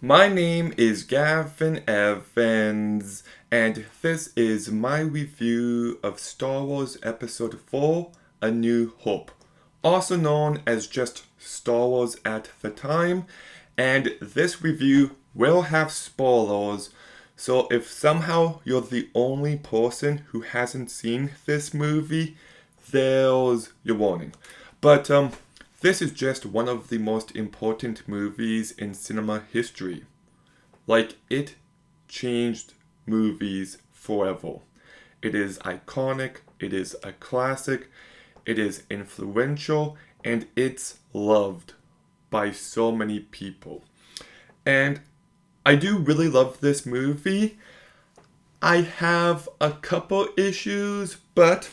My name is Gavin Evans, and this is my review of Star Wars Episode 4 A New Hope, also known as just Star Wars at the time. And this review will have spoilers, so if somehow you're the only person who hasn't seen this movie, there's your warning. But this is just one of the most important movies in cinema history. Like, it changed movies forever. It is iconic, it is a classic, it is influential, and it's loved by so many people. And I do really love this movie. I have a couple issues, but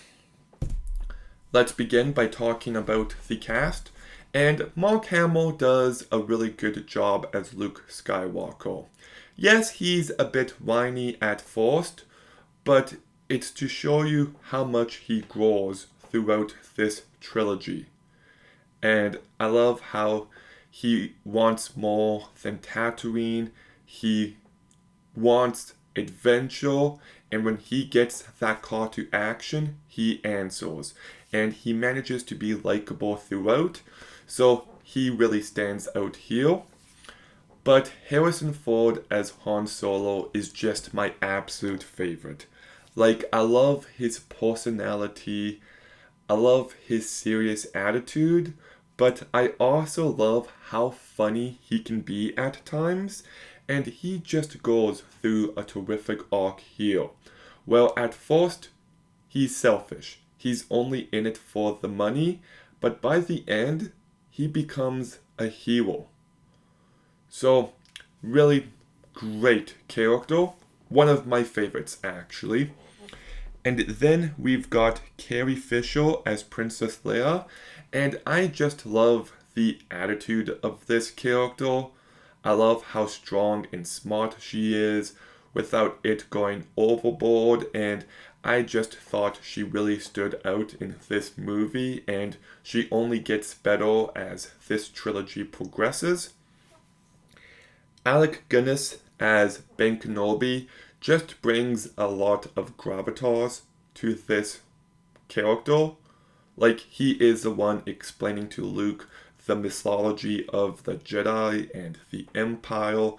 let's begin by talking about the cast. And Mark Hamill does a really good job as Luke Skywalker. Yes, he's a bit whiny at first, but it's to show you how much he grows throughout this trilogy. And I love how he wants more than Tatooine. He wants adventure, and when he gets that call to action, he answers. And he manages to be likable throughout, so he really stands out here. But Harrison Ford as Han Solo is just my absolute favorite. Like, I love his personality, I love his serious attitude, but I also love how funny he can be at times, and he just goes through a terrific arc here. Well, at first, he's selfish. He's only in it for the money, but by the end, he becomes a hero. So, really great character. One of my favorites, actually. And then we've got Carrie Fisher as Princess Leia, and I just love the attitude of this character. I love how strong and smart she is without it going overboard, and I just thought she really stood out in this movie, and she only gets better as this trilogy progresses. Alec Guinness as Ben Kenobi just brings a lot of gravitas to this character. Like, he is the one explaining to Luke the mythology of the Jedi and the Empire,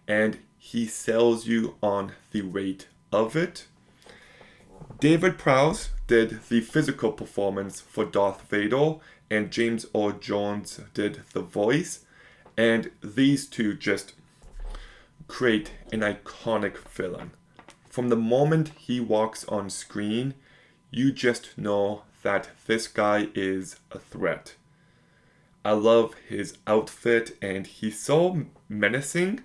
and he sells you on the weight of it. David Prowse did the physical performance for Darth Vader, and James Earl Jones did the voice, and these two just create an iconic villain. From the moment he walks on screen, you just know that this guy is a threat. I love his outfit, and he's so menacing,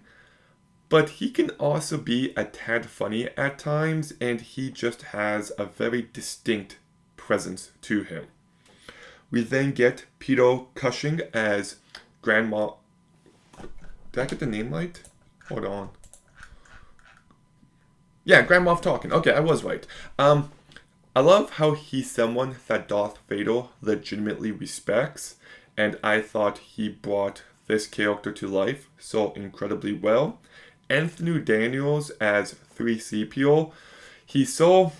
but he can also be a tad funny at times, and he just has a very distinct presence to him. We then get Peter Cushing as Grandma. Did I get the name right? Hold on. Yeah, Grand Moff Tarkin. Okay, I was right. I love how he's someone that Darth Vader legitimately respects, and I thought he brought this character to life so incredibly well. Anthony Daniels as 3CPO, he's so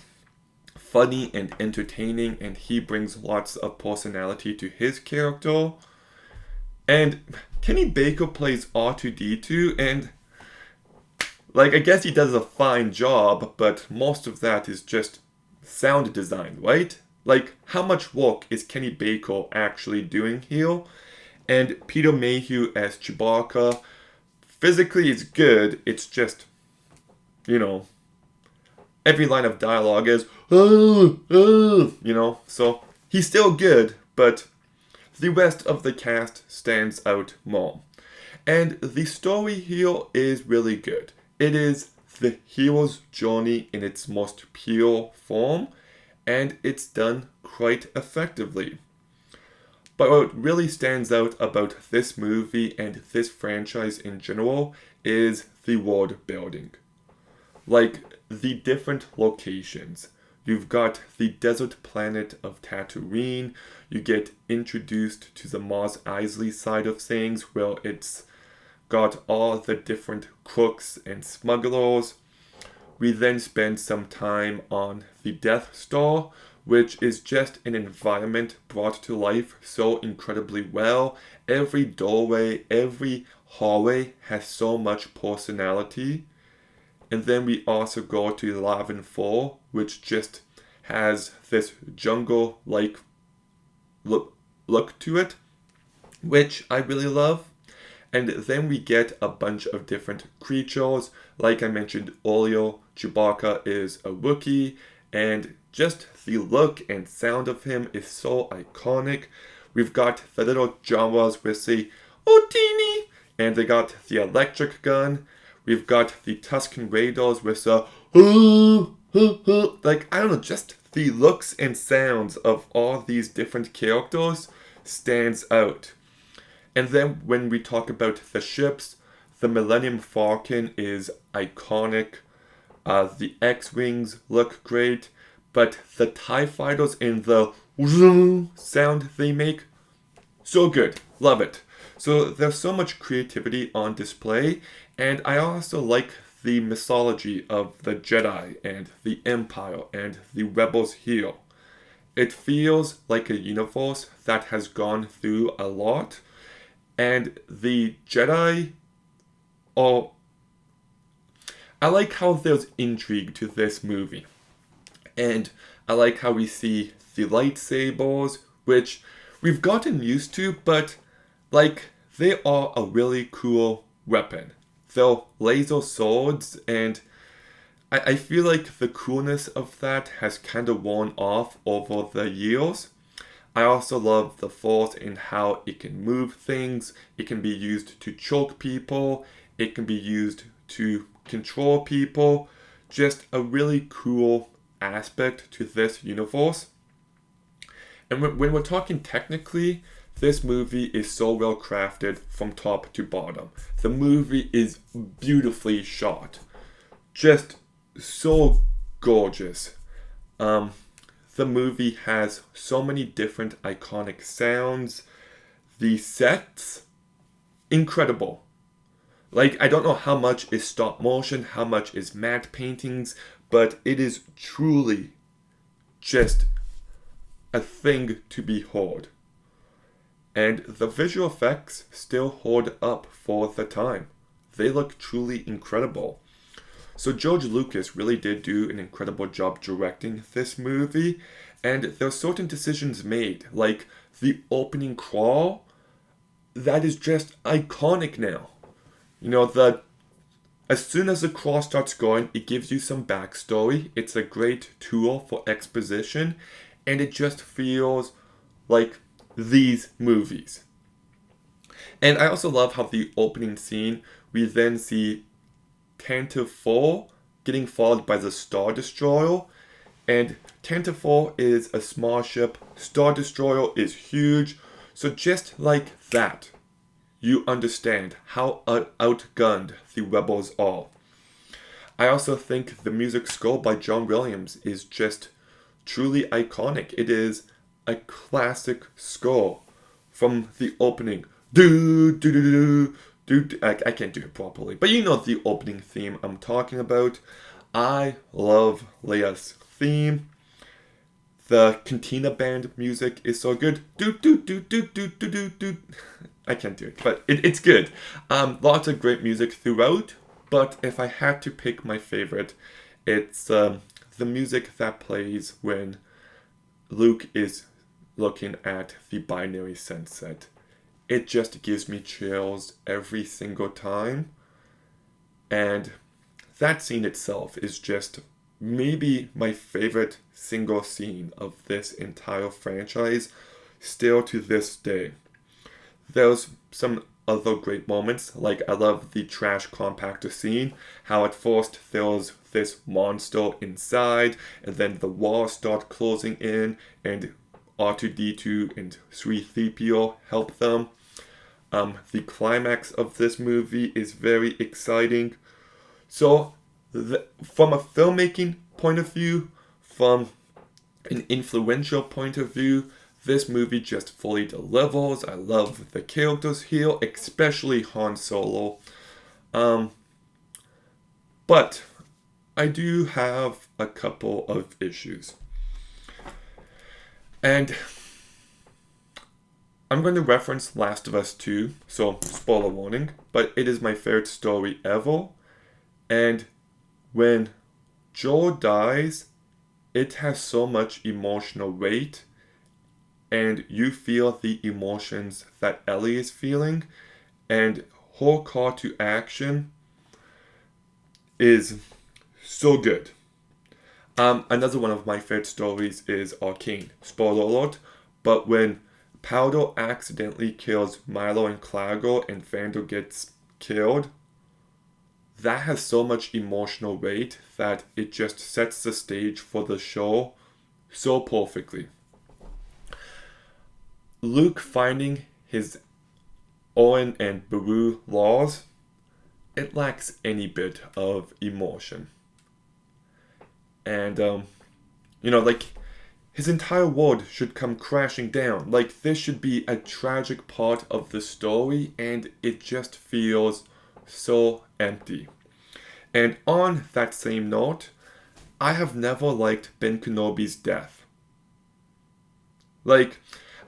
funny and entertaining, and he brings lots of personality to his character. And Kenny Baker plays R2D2, and I guess he does a fine job, but most of that is just sound design, right? Like, how much work is Kenny Baker actually doing here? And Peter Mayhew as Chewbacca, physically is good, it's just, every line of dialogue is, so he's still good, but the rest of the cast stands out more. And the story here is really good. It is the hero's journey in its most pure form, and it's done quite effectively. But what really stands out about this movie and this franchise in general is the world building. Like, the different locations. You've got the desert planet of Tatooine. You get introduced to the Mos Eisley side of things, where it's got all the different crooks and smugglers. We then spend some time on the Death Star, which is just an environment brought to life so incredibly well. Every doorway, every hallway has so much personality. And then we also go to Yavin 4, which just has this jungle-like look to it, which I really love. And then we get a bunch of different creatures. Like I mentioned earlier, Chewbacca is a Wookiee, and just the look and sound of him is so iconic. We've got the little Jawas with the Otini, and they got the electric gun. We've got the Tusken Raiders with the like, I don't know, just the looks and sounds of all these different characters stands out. And then when we talk about the ships, the Millennium Falcon is iconic. The X-Wings look great, but the TIE Fighters and the sound they make, so good. Love it. So there's so much creativity on display, and I also like the mythology of the Jedi and the Empire and the Rebels here. It feels like a universe that has gone through a lot, and the Jedi are... I like how there's intrigue to this movie. And I like how we see the lightsabers, which we've gotten used to, but like, they are a really cool weapon. They're laser swords, and I feel like the coolness of that has kind of worn off over the years. I also love the Force and how it can move things. It can be used to choke people. It can be used to control people. Just a really cool aspect to this universe. And when we're talking technically, this movie is so well crafted from top to bottom. The movie is beautifully shot. Just so gorgeous. The movie has so many different iconic sounds. The sets, incredible. Like, I don't know how much is stop motion, how much is matte paintings, but it is truly just a thing to behold. And the visual effects still hold up for the time. They look truly incredible. So George Lucas really did do an incredible job directing this movie, and there are certain decisions made, like the opening crawl, that is just iconic now. You know, as soon as the crawl starts going, it gives you some backstory. It's a great tool for exposition, and it just feels like these movies. And I also love how the opening scene, we then see Tantive 4 getting followed by the Star Destroyer. And Tantive 4 is a small ship. Star Destroyer is huge. So just like that, you understand how outgunned the rebels are. I also think the music score by John Williams is just truly iconic. It is a classic score from the opening. I can't do it properly, but you know the opening theme I'm talking about. I love Leia's theme. The Cantina Band music is so good. I can't do it, but it's good. Lots of great music throughout, but if I had to pick my favorite, it's the music that plays when Luke is looking at the binary sunset. It just gives me chills every single time. And that scene itself is just maybe my favorite single scene of this entire franchise, still to this day. There's some other great moments, like I love the trash compactor scene, how at first there's this monster inside, and then the walls start closing in, and R2-D2 and 3PO help them. The climax of this movie is very exciting. So, from a filmmaking point of view, from an influential point of view, this movie just fully delivers. I love the characters here, especially Han Solo. But I do have a couple of issues. And I'm going to reference Last of Us 2, so spoiler warning, but it is my favorite story ever. And when Joel dies, it has so much emotional weight, and you feel the emotions that Ellie is feeling, and her call to action is so good. Another one of my favorite stories is Arcane. Spoiler alert, but when Powder accidentally kills Milo and Clago and Vander gets killed, that has so much emotional weight that it just sets the stage for the show so perfectly. Luke finding his Owen and Beru laws, it lacks any bit of emotion. And, like, his entire world should come crashing down. Like, this should be a tragic part of the story, and it just feels so empty. And on that same note, I have never liked Ben Kenobi's death. Like,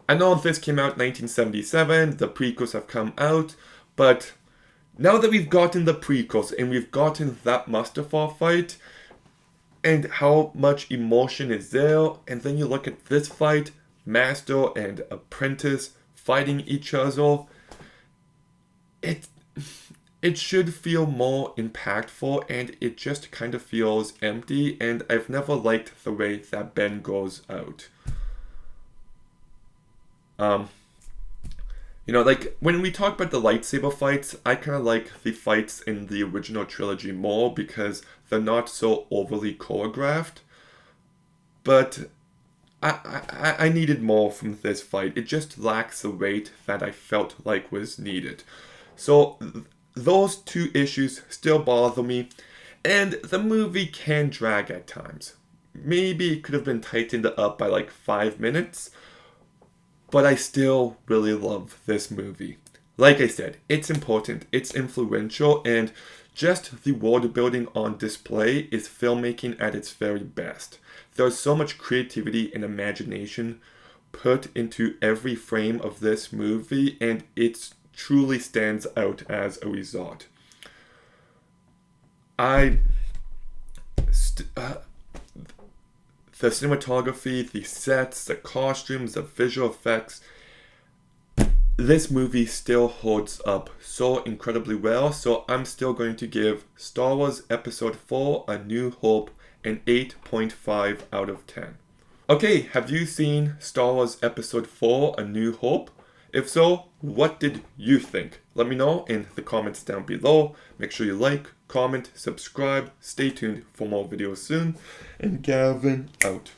I know this came out in 1977, the prequels have come out, but now that we've gotten the prequels and we've gotten that Mustafar fight, and how much emotion is there, and then you look at this fight, Master and Apprentice fighting each other, it should feel more impactful, and it just kind of feels empty, and I've never liked the way that Ben goes out. Like, when we talk about the lightsaber fights, I kind of like the fights in the original trilogy more because they're not so overly choreographed. But I needed more from this fight. It just lacks the weight that I felt like was needed. So those two issues still bother me, and the movie can drag at times. Maybe it could have been tightened up by like 5 minutes, but I still really love this movie. Like I said, it's important, it's influential, and just the world building on display is filmmaking at its very best. There's so much creativity and imagination put into every frame of this movie, and it truly stands out as a result. The cinematography, the sets, the costumes, the visual effects, this movie still holds up so incredibly well, so I'm still going to give Star Wars Episode 4 A New Hope an 8.5 out of 10. Okay, have you seen Star Wars Episode 4 A New Hope? If so, what did you think? Let me know in the comments down below. Make sure you like, comment, subscribe. Stay tuned for more videos soon. And Gavin out.